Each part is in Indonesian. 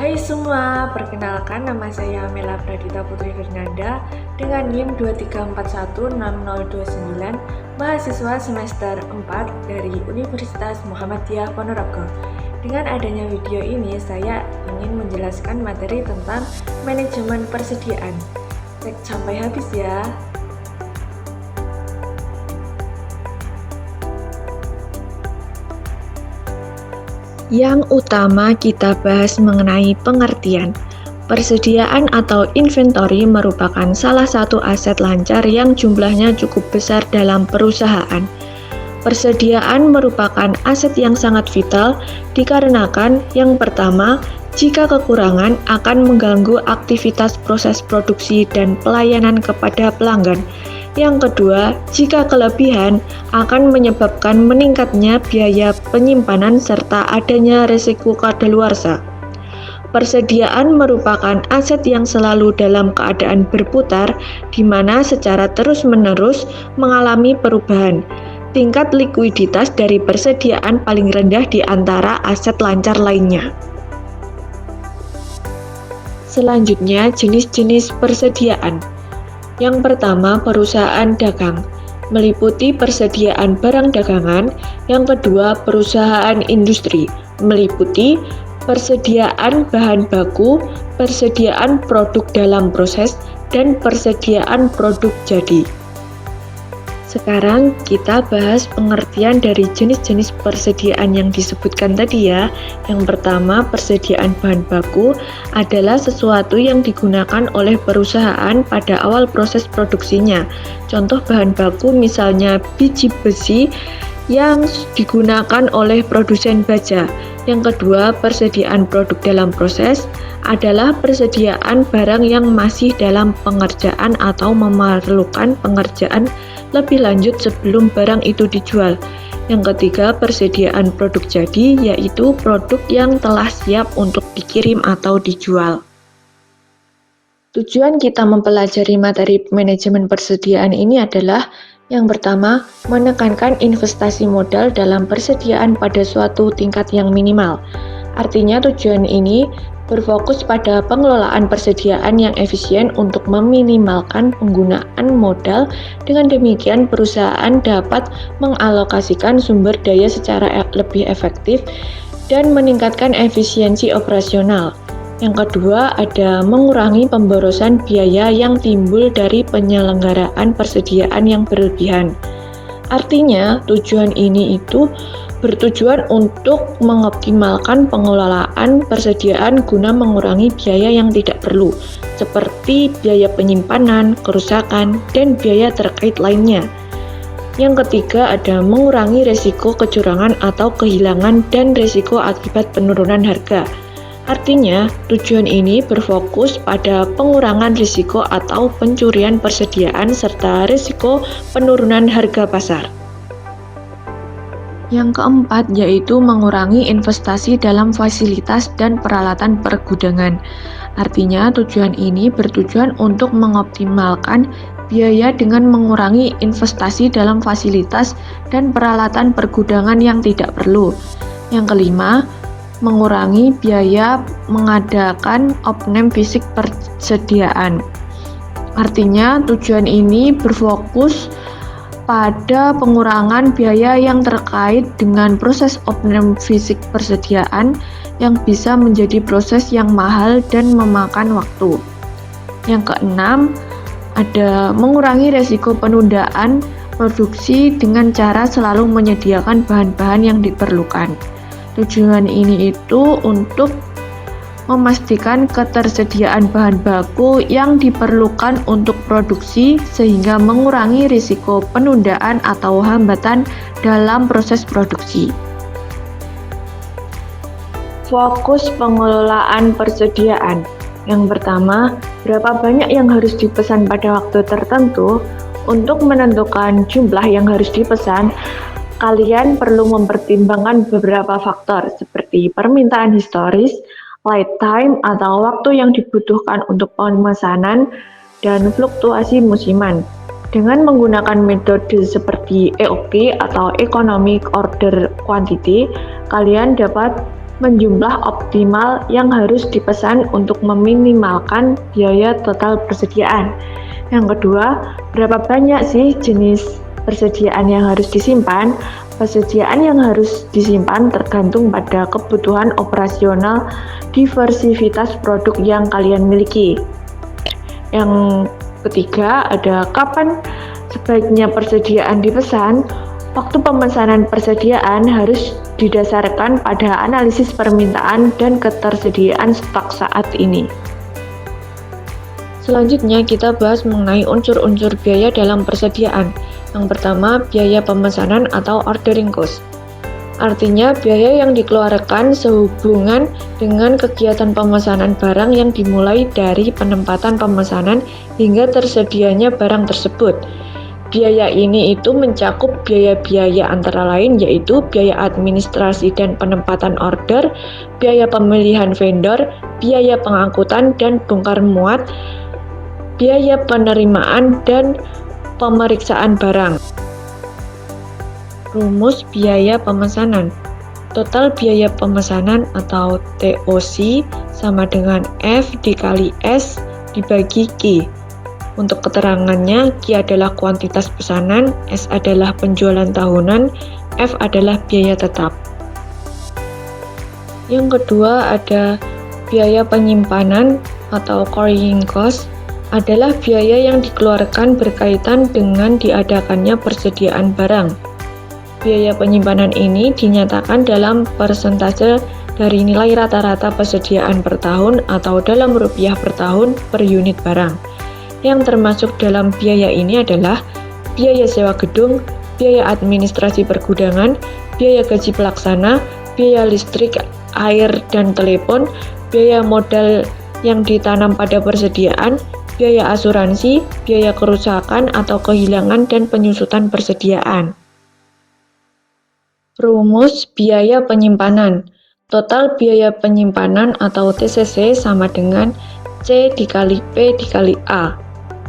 Hai semua, perkenalkan nama saya Mela Pradita Putri Fernanda dengan NIM 2341629, mahasiswa semester 4 dari Universitas Muhammadiyah Ponorogo. Dengan adanya video ini, saya ingin menjelaskan materi tentang manajemen persediaan. Cek sampai habis ya. Yang utama kita bahas mengenai pengertian. Persediaan atau inventory merupakan salah satu aset lancar yang jumlahnya cukup besar dalam perusahaan. Persediaan merupakan aset yang sangat vital dikarenakan yang pertama, jika kekurangan akan mengganggu aktivitas proses produksi dan pelayanan kepada pelanggan. Yang kedua, jika kelebihan akan menyebabkan meningkatnya biaya penyimpanan serta adanya risiko kadaluarsa. Persediaan merupakan aset yang selalu dalam keadaan berputar, di mana secara terus-menerus mengalami perubahan. Tingkat likuiditas dari persediaan paling rendah di antara aset lancar lainnya. Selanjutnya, jenis-jenis persediaan. Yang pertama, perusahaan dagang, meliputi persediaan barang dagangan. Yang kedua, perusahaan industri, meliputi persediaan bahan baku, persediaan produk dalam proses, dan persediaan produk jadi. Sekarang kita bahas pengertian dari jenis-jenis persediaan yang disebutkan tadi ya. Yang pertama, persediaan bahan baku adalah sesuatu yang digunakan oleh perusahaan pada awal proses produksinya. Contoh bahan baku misalnya biji besi yang digunakan oleh produsen baja. Yang kedua, persediaan produk dalam proses adalah persediaan barang yang masih dalam pengerjaan atau memerlukan pengerjaan lebih lanjut sebelum barang itu dijual. Yang ketiga, persediaan produk jadi, yaitu produk yang telah siap untuk dikirim atau dijual. Tujuan kita mempelajari materi manajemen persediaan ini adalah yang pertama, menekankan investasi modal dalam persediaan pada suatu tingkat yang minimal. Artinya tujuan ini berfokus pada pengelolaan persediaan yang efisien untuk meminimalkan penggunaan modal. Dengan demikian, perusahaan dapat mengalokasikan sumber daya secara lebih efektif dan meningkatkan efisiensi operasional. Yang kedua, ada mengurangi pemborosan biaya yang timbul dari penyelenggaraan persediaan yang berlebihan. Artinya, tujuan ini itu bertujuan untuk mengoptimalkan pengelolaan persediaan guna mengurangi biaya yang tidak perlu, seperti biaya penyimpanan, kerusakan, dan biaya terkait lainnya. Yang ketiga, ada mengurangi risiko kecurangan atau kehilangan dan risiko akibat penurunan harga. Artinya, tujuan ini berfokus pada pengurangan risiko atau pencurian persediaan serta risiko penurunan harga pasar. Yang keempat, yaitu mengurangi investasi dalam fasilitas dan peralatan pergudangan. Artinya, tujuan ini bertujuan untuk mengoptimalkan biaya dengan mengurangi investasi dalam fasilitas dan peralatan pergudangan yang tidak perlu. Yang kelima, mengurangi biaya mengadakan opname fisik persediaan. Artinya, tujuan ini berfokus pada pengurangan biaya yang terkait dengan proses opname fisik persediaan yang bisa menjadi proses yang mahal dan memakan waktu. Yang keenam, ada mengurangi risiko penundaan produksi dengan cara selalu menyediakan bahan-bahan yang diperlukan. Tujuan ini itu untuk memastikan ketersediaan bahan baku yang diperlukan untuk produksi sehingga mengurangi risiko penundaan atau hambatan dalam proses produksi. Fokus pengelolaan persediaan. Yang pertama, berapa banyak yang harus dipesan pada waktu tertentu. Untuk menentukan jumlah yang harus dipesan, kalian perlu mempertimbangkan beberapa faktor seperti permintaan historis, lead time atau waktu yang dibutuhkan untuk pemesanan, dan fluktuasi musiman. Dengan menggunakan metode seperti EOQ atau Economic Order Quantity, kalian dapat menjumlah optimal yang harus dipesan untuk meminimalkan biaya total persediaan. Yang kedua, berapa banyak sih jenis persediaan yang harus disimpan? Persediaan yang harus disimpan tergantung pada kebutuhan operasional diversitas produk yang kalian miliki. Yang ketiga, ada kapan sebaiknya persediaan dipesan. Waktu pemesanan persediaan harus didasarkan pada analisis permintaan dan ketersediaan stok saat ini. Selanjutnya kita bahas mengenai unsur-unsur biaya dalam persediaan. Yang pertama, biaya pemesanan atau ordering cost. Artinya biaya yang dikeluarkan sehubungan dengan kegiatan pemesanan barang yang dimulai dari penempatan pemesanan hingga tersedianya barang tersebut. Biaya ini itu mencakup biaya-biaya antara lain yaitu biaya administrasi dan penempatan order, biaya pemilihan vendor, biaya pengangkutan dan bongkar muat, biaya penerimaan dan pemeriksaan barang. Rumus biaya pemesanan. Total biaya pemesanan atau TOC sama dengan F dikali S dibagi Q. Untuk keterangannya, Q adalah kuantitas pesanan, S adalah penjualan tahunan, F adalah biaya tetap. Yang kedua ada biaya penyimpanan atau carrying cost, adalah biaya yang dikeluarkan berkaitan dengan diadakannya persediaan barang. Biaya penyimpanan ini dinyatakan dalam persentase dari nilai rata-rata persediaan per tahun atau dalam rupiah per tahun per unit barang. Yang termasuk dalam biaya ini adalah biaya sewa gedung, biaya administrasi pergudangan, biaya gaji pelaksana, biaya listrik, air, dan telepon, biaya modal yang ditanam pada persediaan, biaya asuransi, biaya kerusakan atau kehilangan, dan penyusutan persediaan. Rumus biaya penyimpanan. Total biaya penyimpanan atau TCC sama dengan C dikali P dikali A.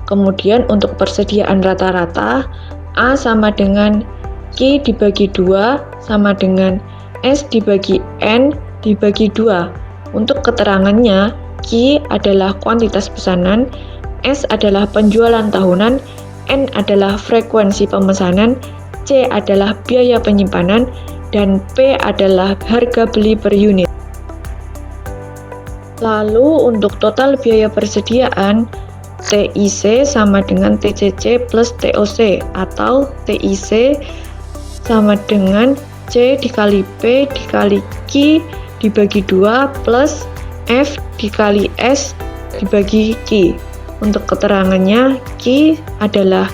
Kemudian untuk persediaan rata-rata, A sama dengan Q dibagi 2 sama dengan S dibagi N dibagi 2. Untuk keterangannya, Q adalah kuantitas pesanan, S adalah penjualan tahunan, N adalah frekuensi pemesanan, C adalah biaya penyimpanan, dan P adalah harga beli per unit. Lalu untuk total biaya persediaan, TIC sama dengan TCC plus TOC atau TIC sama dengan C dikali P dikali Q dibagi 2 plus F dikali S dibagi Q. Untuk keterangannya, Q adalah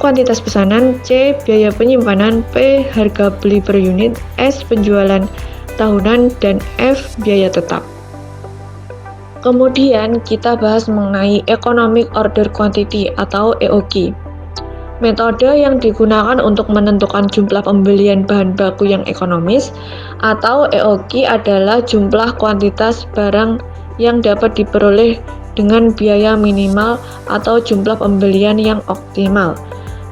kuantitas pesanan, C biaya penyimpanan, P harga beli per unit, S penjualan tahunan, dan F biaya tetap. Kemudian kita bahas mengenai Economic Order Quantity atau EOQ. Metode yang digunakan untuk menentukan jumlah pembelian bahan baku yang ekonomis atau EOQ adalah jumlah kuantitas barang yang dapat diperoleh dengan biaya minimal atau jumlah pembelian yang optimal.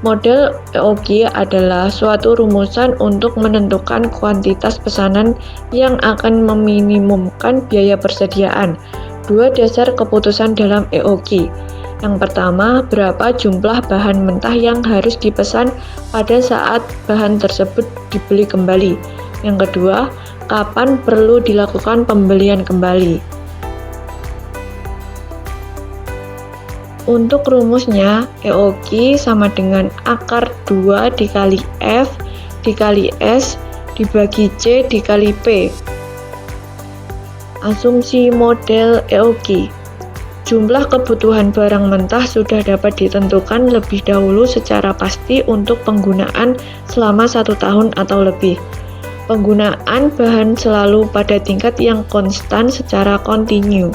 Model EOQ adalah suatu rumusan untuk menentukan kuantitas pesanan yang akan meminimumkan biaya persediaan. Dua dasar keputusan dalam EOQ. Yang pertama, berapa jumlah bahan mentah yang harus dipesan pada saat bahan tersebut dibeli kembali. Yang kedua, kapan perlu dilakukan pembelian kembali. Untuk rumusnya, EOQ sama dengan akar 2 dikali F dikali S dibagi C dikali P. Asumsi model EOQ. Jumlah kebutuhan barang mentah sudah dapat ditentukan lebih dahulu secara pasti untuk penggunaan selama 1 tahun atau lebih. Penggunaan bahan selalu pada tingkat yang konstan secara kontinu.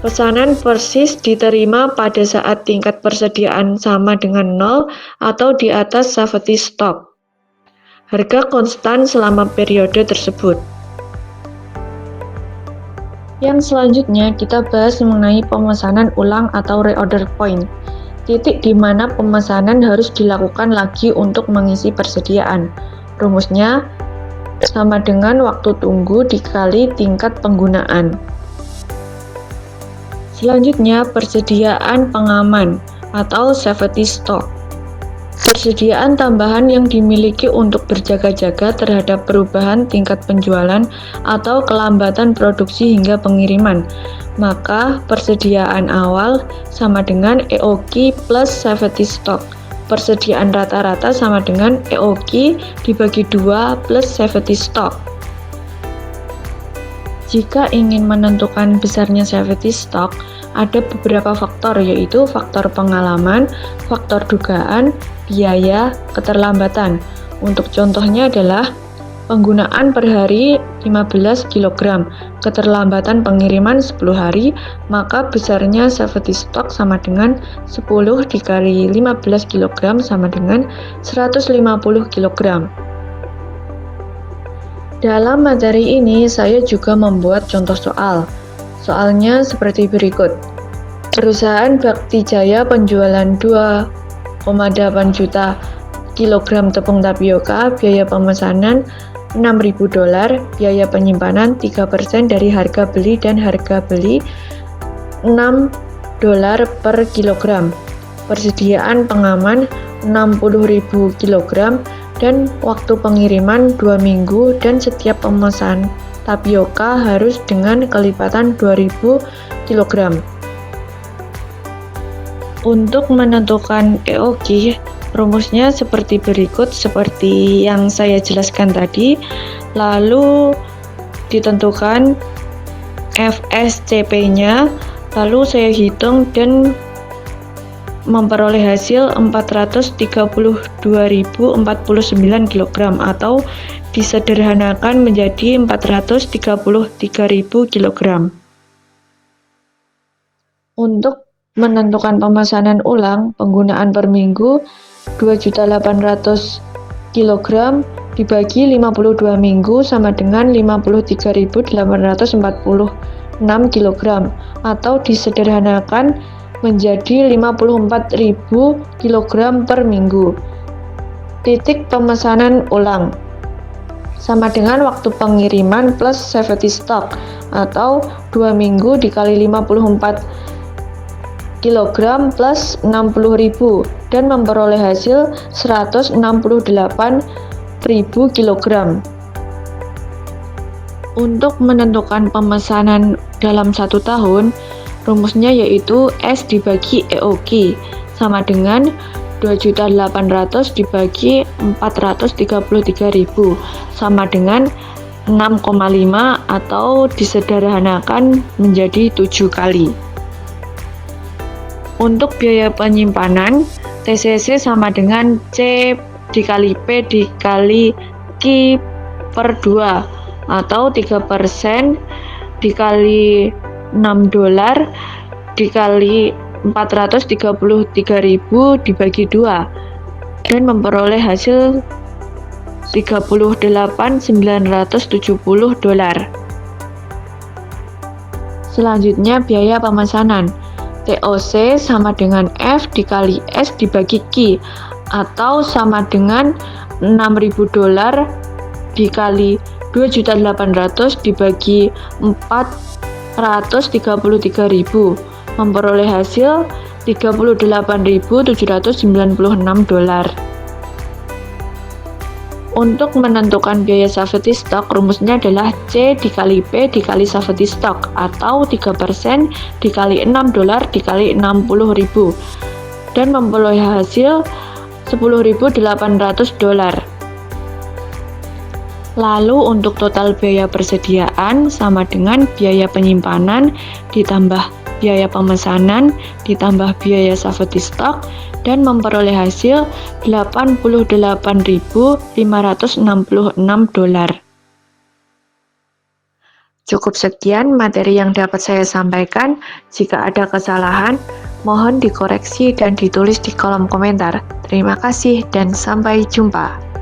Pesanan persis diterima pada saat tingkat persediaan sama dengan 0 atau di atas safety stock. Harga konstan selama periode tersebut. Yang selanjutnya kita bahas mengenai pemesanan ulang atau reorder point. Titik di mana pemesanan harus dilakukan lagi untuk mengisi persediaan. Rumusnya sama dengan waktu tunggu dikali tingkat penggunaan. Selanjutnya, persediaan pengaman atau safety stock. Persediaan tambahan yang dimiliki untuk berjaga-jaga terhadap perubahan tingkat penjualan atau kelambatan produksi hingga pengiriman. Maka, persediaan awal sama dengan EOQ plus safety stock. Persediaan rata-rata sama dengan EOQ dibagi 2 plus safety stock. Jika ingin menentukan besarnya safety stock, ada beberapa faktor, yaitu faktor pengalaman, faktor dugaan, biaya, keterlambatan. Untuk contohnya adalah penggunaan per hari 15 kg, keterlambatan pengiriman 10 hari, maka besarnya safety stock sama dengan 10 dikali 15 kg sama dengan 150 kg. Dalam materi ini, saya juga membuat contoh soal. Soalnya seperti berikut. Perusahaan Bakti Jaya penjualan 2,8 juta kilogram tepung tapioka, biaya pemesanan $6.000, biaya penyimpanan 3% dari harga beli dan harga beli $6 per kilogram. Persediaan pengaman 60.000 kilogram dan waktu pengiriman 2 minggu dan setiap pemesan tapioka harus dengan kelipatan 2000 kg. Untuk menentukan EOQ, rumusnya seperti berikut, seperti yang saya jelaskan tadi. Lalu ditentukan FSCP-nya, lalu saya hitung dan memperoleh hasil 432.049 kg atau disederhanakan menjadi 433.000 kg. Untuk menentukan pemesanan ulang, penggunaan per minggu 2.800 kg dibagi 52 minggu sama dengan 53.846 kg atau disederhanakan menjadi 54.000 kg per minggu. Titik pemesanan ulang sama dengan waktu pengiriman plus safety stock atau 2 minggu dikali 54 kg plus 60.000 dan memperoleh hasil 168.000 kg. Untuk menentukan pemesanan dalam 1 tahun, rumusnya yaitu S dibagi EOQ sama dengan 2.800 dibagi 433.000 sama dengan 6,5 atau disederhanakan menjadi 7 kali. Untuk biaya penyimpanan, TCC sama dengan C dikali P dikali Q per 2 atau 3% dikali $6 dikali 433.000 dibagi 2 dan memperoleh hasil $38.970. Selanjutnya biaya pemesanan. TOC sama dengan F dikali S dibagi Q atau sama dengan $6.000 dikali 2.800 dibagi 433.000 memperoleh hasil $38.796. Untuk menentukan biaya safety stock, rumusnya adalah C dikali P dikali safety stock atau 3% dikali $6 dikali 60.000 dan memperoleh hasil $10.800. Lalu untuk total biaya persediaan sama dengan biaya penyimpanan ditambah biaya pemesanan ditambah biaya safety stock dan memperoleh hasil $88.566. Cukup sekian materi yang dapat saya sampaikan. Jika ada kesalahan, mohon dikoreksi dan ditulis di kolom komentar. Terima kasih dan sampai jumpa.